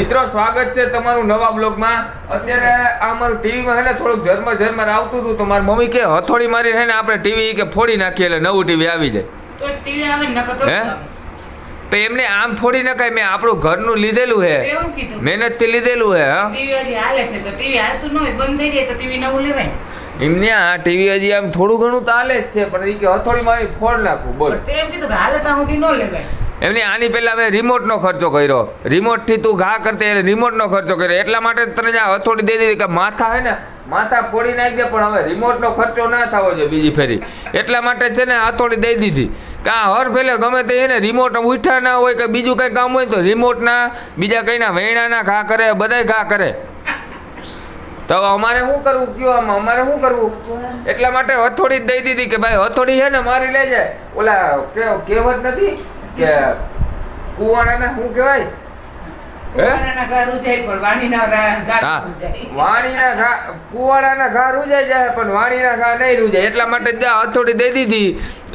મિત્રો સ્વાગત છે તમારું નવા બ્લોગમાં। અત્યારે આ અમારું ટીવીમાં હે ને થોડુંક ઝરમર આવતું હતું તો મારી મમ્મી કે હથોડી મારી હે ને આપણે ટીવી કે ફોડી નાખીએ એટલે નવું ટીવી આવી જાય તો ટીવી આવે ન કતો હે તો એમને આમ ફોડી નખાય। મેં આપણું ઘરનું લીધેલું હે, મહેનત થી લીધેલું હે। હા ટીવી હજી હાલે છે તો ટીવી હાલતું ન હોય બંધ થઈ જાય તો ટીવી નવું લેવાય। એમને આ ટીવી હજી આમ થોડું ઘણું તો હાલે જ છે પણ એ કે હથોડી મારી ફોડ નાખું બોલ। તો એમ કીધું કે હાલે ત્યાં સુધી ન લેવાય। એમની આની પહેલા મેં રિમોટ નો ખર્ચો કર્યો, રિમોટ થી તું ઘા કરતે એટલે રિમોટ નો ખર્ચો કર્યો એટલા માટે તને આ હથોડી દઈ દીધી કે માથા હે ને માથા ફોડી નાખી દે પણ હવે રિમોટ નો ખર્ચો ના થવો જોઈએ બીજી ફેરી એટલા માટે છે ને હથોડી દઈ દીધી કે આ હર ફેલે ગમે તે એને રિમોટ ઉઠા ના હોય કે બીજું કઈ કામ હોય તો રિમોટ ના બીજા કઈ ના વેણા ના ઘા કરે બધાય ઘા કરે તો અમારે શું કરવું કયો આમાં અમારે શું કરવું એટલા માટે હથોડી દઈ દીધી કે ભાઈ હથોડી છે ને મારી લઈ જાય ઓલા કહેવત નથી કે કુવાડાના શું કહેવાય કુવાડાના ઘર ઉજાય પણ વાણીના ઘા રૂજાય। વાણીના ઘા કુવાડાના ઘા રૂજાઈ જાય પણ વાણીના ઘા નહીં રૂજાય એટલા માટે જ હથોડી દઈ દીધી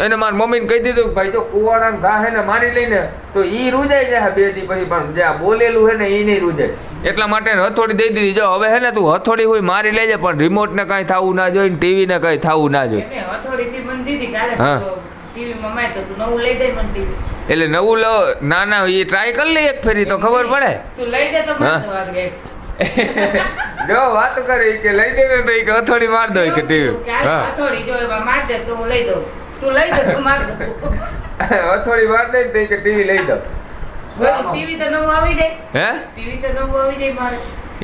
અને મારી મમ્મીને કહી દીધું કે ભાઈ જો કુવાડાના ઘા હે ને મારી લઈને તો ઈ રૂજાઈ જાય બે દી પછી પણ જ્યાં બોલેલું હે ને ઈ નહીં રૂજાય એટલા માટે હથોડી દઈ દીધી। જો હવે હે ને તું હથોડી હોય મારી લેજે પણ રિમોટ ને કઈ થવું ના જોઈએ ટીવી ને કઈ થવું ના જોઈએ। હથોડી થી બંધ દીધી કાલે ટીવી માં માય તો તું નવું લઈ દે મને ટીવી એટલે નવું લો ના ના એ ટ્રાય કરી લે એક ફેરી તો ખબર પડે। તું લઈ દે તો મને જો વાત કરી કે લઈ દે ને તો એ કે હથોડી માર દો કે ટીવી હા હથોડી જો એમાં માર દે તો હું લઈ દઉં તું લઈ દે તો માર દઉં હથોડી માર દે તો કે ટીવી લઈ દો ટીવી તો નવું આવી જાય હે ટીવી તો નવું આવી જાય મારે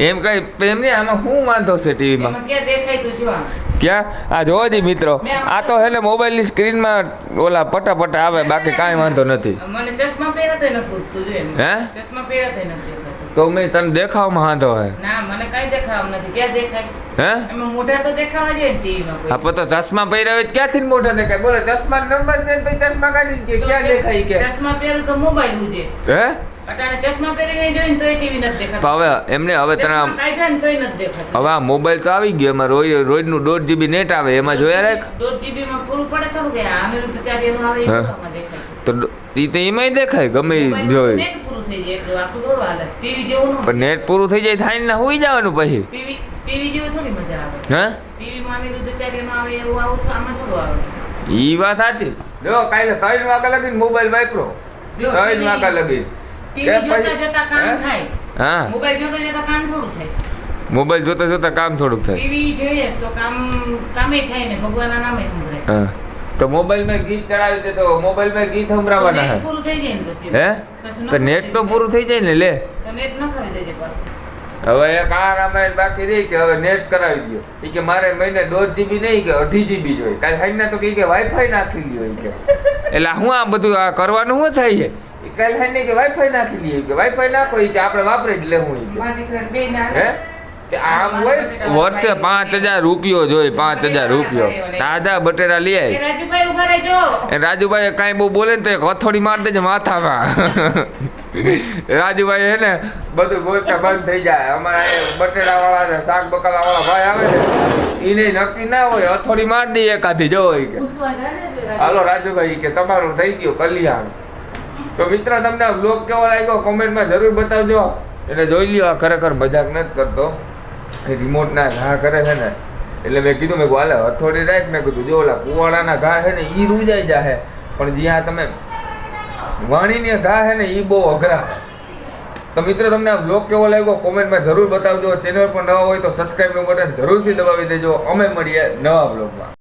એમ કઈ એમને આમાં શું વાંધો છે ટીવીમાં ક્યાં દેખાય તું જો ક્યાં આ જોવો જી મિત્રો આ તો હે ને મોબાઈલ ની સ્ક્રીન માં ઓલા પટા આવે બાકી કાંઈ વાંધો નથી। મને ચશ્મા પહેરાતો નથી તું જો એમ હે ચશ્મા પહેરાતો નથી તો મેં તને દેખાવમાં વાંધો હે ના મને કાઈ દેખાવ નથી ક્યાં દેખાય હે એમાં મોઢા તો દેખાવા જોઈએ ને ટીવી માં કોઈ તો ચશ્મા પહેર્યા હોય ક્યાંથી મોઢા દેખાય બોલે ચશ્મા નંબર છે પછી ચશ્મા કાઢી કે ક્યાં દેખાય કે ચશ્મા પહેરું તો મોબાઈલ ઉજે હે અટાણે ચશ્મા પહેરીને જોઈને તોય ટીવી નથી દેખાતું હવે એમને હવે તને કાઢ્યા ને તોય નથી દેખાતું હવે આ મોબાઈલ તો આવી ગયો એમાં રોજનું 1.5 GB નેટ આવે એમાં જોયા રાખ 1.5 GB માં પૂરું પડે થોડું કે આમેરું તો 4 એનું આવે એમાં દેખાય તો ઈ તો એમાંય દેખાય ગમે જોઈ નેટ પૂરું થઈ જાય એટલે આખું દોડો હાલે ટીવી જેવું ન પણ નેટ પૂરું થઈ જાય થાય ને હોઈ જવાનું પછી ટીવી જેવું થોડી મજા આવે હે ટીવી માં આમેરું તો 4 એનું આવે એવું આવું તો આમાં થોડું આવે ઈ વાત સાચી જો કાલે 3 વાગ્યા લગીને મોબાઈલ વાપરો 3 વાગ્યા લગીને ટીવી જોતા જોતા કામ થાય હા મોબાઈલ જોતા જોતા કામ થોડું થાય મોબાઈલ જોતા જોતા કામ થોડુંક થાય ટીવી જોઈએ તો કામે થાય ને ભગવાનના નામે સંભળાય હા તો મોબાઈલ માં ગીત ચડાવી દે તો મોબાઈલ માં ગીત સંભળાવવાના હે પૂરું થઈ જાય ને પછી હે તો નેટ તો પૂરું થઈ જાય ને લે તો નેટ ન ખાવી દેજે પાછું હવે એક આ રામાયણ બાકી રહી કે હવે નેટ કરાવી દો ઈ કે મારે મહિને 1.5 GB નહીં કે 2.5 GB જોઈએ કાલ હાઈના તો કે વાઈફાઈ નાખી લ્યો ઈ કે એટલે હું આ બધું આ કરવાનું શું થાય છે કાલ હાઈને કે વાઈફાઈ નાખી દઈએ કે વાઈફાઈ નાખો ઈ કે આપણે વાપરી જ લેવું ઈ મારી દીકરાને બે ના હે આમ હોય વર્ષે 5000 રૂપિયો જોઈએ 5000 રૂપિયો તાજા બટેરા લઈ આવી રાજુભાઈ ઉભા રહેજો એ રાજુભાઈ કાંઈ બહુ બોલે ને તો એક હથોડી માર દેજે માથામાં રાજુભાઈ હે ને બધું બોલતા બંધ થઈ જાય અમારા બટેડા વાળા ને શાક બકાલા વાળા ભાઈ આવે ને એને નક્કી ના હોય હથોડી માર દઈએ એકાધી જો કે હાલો રાજુભાઈ કે તમારું થઈ ગયું કલ્યાણ। તો મિત્ર તમને આ બ્લોગ કેવો લાગ્યો કોમેન્ટમાં જરૂર બતાવજો એને જોઈ લ્યો આ ખરેખર મજાક નથી કરતો રિમોટ ના ઘા કરે છે ને એટલે મેં કીધું મેં હાલે હથોડી રાખ મેં કીધું જો ઓલા કુવાડાના ઘા છે ને ઈ રૂજાઈ જાય પણ જ્યાં તમે વાણીની ઘા છે ને ઈ બહુ અઘરા। તો મિત્રો તમને આ બ્લોગ કેવો લાગ્યો કોમેન્ટમાં જરૂર બતાવજો ચેનલ પર નવા હોય તો સબસ્ક્રાઇબ નું બટન જરૂરથી દબાવી દેજો। અમે મળીએ નવા બ્લોગમાં।